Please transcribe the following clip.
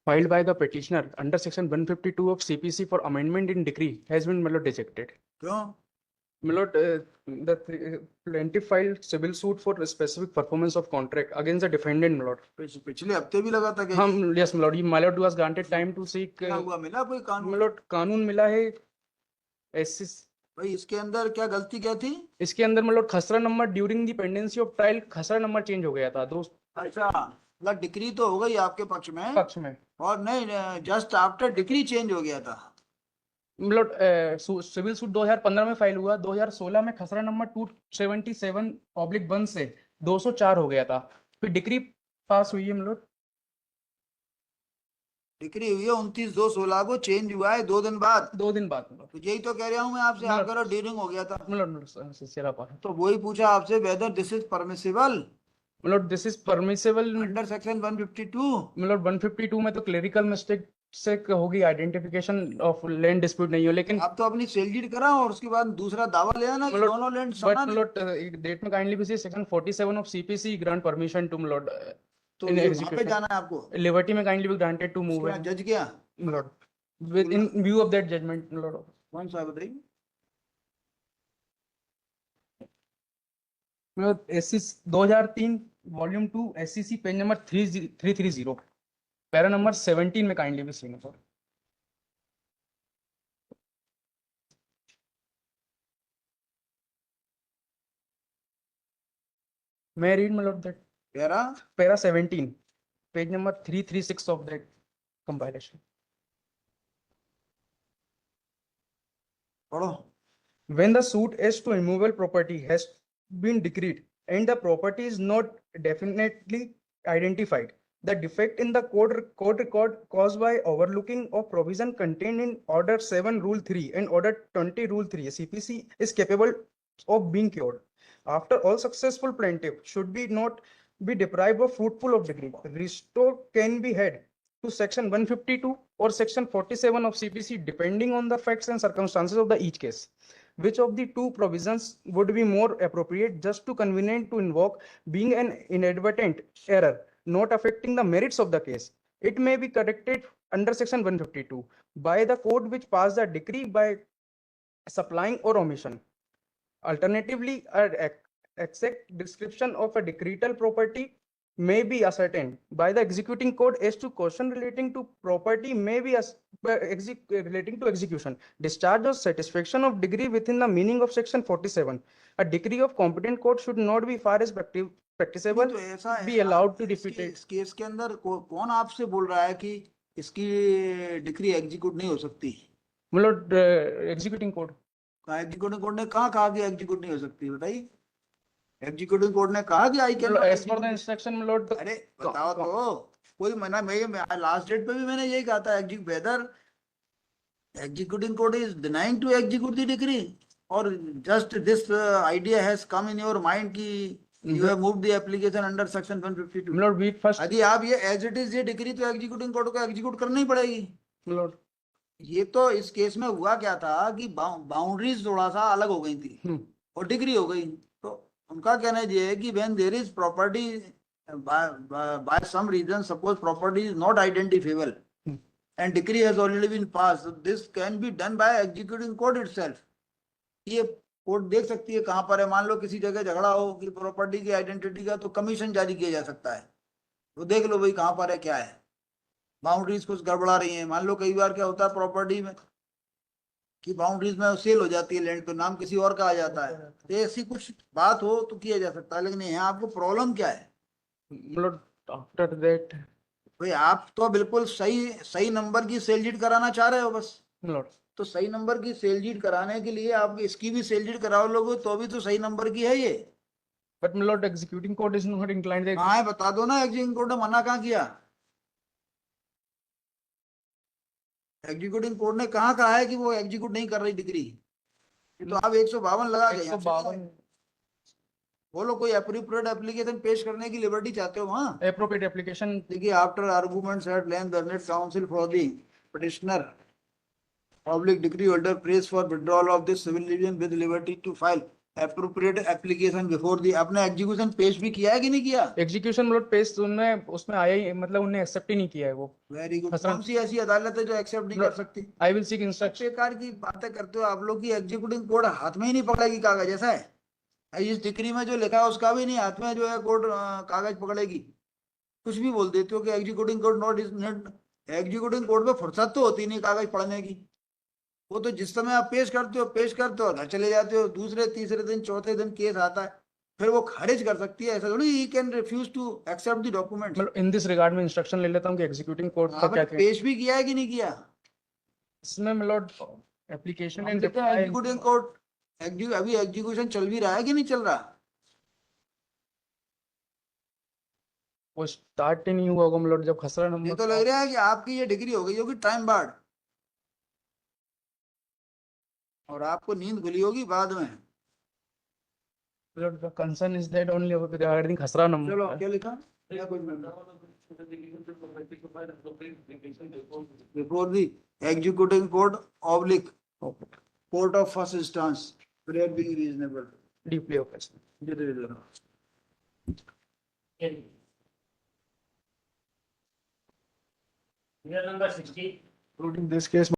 filed by the petitioner under section 152 of CPC for amendment in decree has been rejected. क्यों? The plaintiff filed civil suit for specific performance of contract against the defendant, पिछले हफ्ते भी लगा था कि हम yes was granted time to seek. क्या हुआ, मिला कोई कानून? कानून मिला है ऐसे भाई इसके अंदर क्या गलती क्या थी? इसके अंदर खसरा number during the pendency of trial खसरा नंबर चेंज हो गया था दोस्त. अच्छा, मतलब डिग्री तो हो गई आपके पक्ष में और नहीं, जस्ट आफ्टर डिग्री चेंज हो गया था. सिविल सूट 2015 में फाइल हुआ, 2016 में खसरा नंबर 277/1 से 204 हो गया था. फिर डिग्री पास हुई है डिग्री हुई है 29/2/16 को, चेंज हुआ है 2 दिन बाद. 2 दिन बाद तो यही तो कह रहा हूँ मैं आपसे, आप करो ड्यूरिंग हो गया था. तो वही पूछा आपसे whether this is permissible. This is permissible under section 152. 152 में तो क्लेरिकल मिस्टेक से होगी, आइडेंटिफिकेशन ऑफ लैंड डिस्प्यूट नहीं हो. लेकिन आप तो अपनी सेलडीड करा और उसके बाद दूसरा दावा ले आना कि दोनों लैंड समान. डेट में काइंडली भी section 47 of CPC grant permission to तो वहां पे जाना है आपको. लिबर्टी में काइंडली भी ग्रांटेड टू मूव है. जज क्या with in view of that judgment कौन सा बताइए. SC 2003 volume 2 SCC page number 330 para number 17 में काइंडली भी सिग्नेचर. मैं read that para 17 page number 336 of that compilation. पढ़ो. When the suit as to immovable property has been decreed and the property is not definitely identified, the defect in the court record caused by overlooking of provision contained in Order 7 Rule 3 and Order 20 Rule 3 CPC is capable of being cured. After all, successful plaintiff should not be deprived of fruitful of degree. Restore can be had to section 152 or section 47 of CPC depending on the facts and circumstances of the each case. Which of the two provisions would be more appropriate, just too convenient to invoke, being an inadvertent error not affecting the merits of the case? It may be corrected under section 152 by the court which passed the decree by supplying or omission. Alternatively, an exact description of a decretal property may be ascertained by the executing court as to question relating to property may be relating to execution, discharge or satisfaction of degree within the meaning of section 47. A decree of competent court should not be far as practicable be allowed to defeat it. इस case के अंदर कौन आपसे बोल रहा है कि इसकी डिग्री एग्जीक्यूट नहीं हो सकती? Executing court. एग्जीक्यूटिव कोर्ट ने कहा कि एग्जीक्यूट नहीं हो सकती? बताइए. एग्जीक्यूटिव कोर्ट ने कहा कि I can as per the instruction में लॉर्ड. अरे बताओ तो कोई मना. मैं लास्ट डेट पे भी मैंने यही कहा था, whether executing court is denying to execute the decree और just this idea has come in your mind कि you have moved the application under section 152. Lord we first यदि आप ये एज इट इज ये डिग्री तो executing court को execute करनी ही पड़ेगी. लॉर्ड ये तो इस केस में हुआ क्या था कि बाउंड्रीज थोड़ा सा अलग हो गई थी और डिग्री हो गई. तो उनका कहना ये है कि when there is property by some reason, suppose property is not identifiable and decree has already been pass, this can be done by executing court itself. ये कोर्ट देख सकती है कहां पर है. मान लो किसी जगह झगड़ा हो कि प्रॉपर्टी की आइडेंटिटी का, तो कमीशन जारी किया जा सकता है. तो देख लो भाई कहां पर है, क्या है, बाउंड्रीज कुछ गड़बड़ा रही है. मान लो कई बार क्या होता है प्रॉपर्टी में कि बाउंड्रीज में सेल हो जाती है लैंड, तो नाम किसी और का आ जाता है. तो ऐसी कुछ बात हो तो किया जा सकता है. लेकिन यहाँ आपको प्रॉब्लम क्या है? आफ्टर दैट भाई आप तो बिल्कुल सही नंबर की सेलडीड कराना चाह रहे हो बस. तो सही नंबर की सेलडीड कराने के लिए आप इसकी भी सेलडीड कराओ लोगों, तो भी तो सही नंबर की है ये. But my lord, executing court is not inclined. हाँ बता दो ना, एग्जीक्यूटिंग कोर्ट ने मना कहाँ किया? एग्जीक्यूटिव कोर्ट ने कहा है कि वो एग्जीक्यूट नहीं कर रही डिग्री. तो आप 152 लगा के 152 बोलो कोई अप्रोप्रिएट एप्लीकेशन पेश करने की लिबर्टी चाहते हो वहां. अप्रोप्रिएट एप्लीकेशन देखिए, after arguments at length learned counsel for the petitioner public decree holder prays for withdrawal of this civil litigation with liberty to file appropriate application before the अपने execution पेश भी किया है कि नहीं किया? एग्जीक्यूशन मतलब पेश उनमें उसमें आया ही, मतलब उन्हें एक्सेप्ट ही नहीं किया है वो। Very good. हसरत- कौन सी ऐसी अदालत है जो एक्सेप्ट नहीं कर सकती? I will seek instruction. बेकार की बातें करते हो आप लोग की एग्जीक्यूटिव कोर्ट हाथ में ही नहीं पकड़ेगी कागज, ऐसा है? इस डिक्री में जो लिखा है उसका भी नहीं हाथ में जो है कोर्ट कागज पकड़ेगी। कुछ भी बोल देते हो कि executive court not is not. Executive court में फुर्सत तो होती नहीं कागज पढ़ने की। वो तो जिस समय आप पेश करते हो घर चले जाते हो, दूसरे तीसरे दिन चौथे दिन केस आता है, फिर वो खारिज कर सकती है। ऐसा थोड़ी ही can refuse to accept the documents. मतलब इन दिस रिगार्ड में इंस्ट्रक्शन ले लेता हूँ कि एग्जीक्यूटिंग कोर्ट का आपने क्या क्या पेश भी किया है कि नहीं किया? इसमें मिलोड एप्लीकेशन हम एंड देखते हैं एग्जीक्यूटिव कोर्ट अभी एग्जीक्यूशन चल भी रहा है कि नहीं चल रहा? वो स्टार्ट ही नहीं हुआ होगा, मतलब जब खसरा ये नंबर तो लग रहा है कि आपकी ये डिग्री हो गई होगी टाइम बार्ड, और आपको नींद खुली होगी बाद में। the concern is that only regarding खसरा चलो नंबर। क्या लिखा? या कुछ before the executive court oblique court of first instance prayer being reasonable. Deeply offensive. Year number 60. Including this case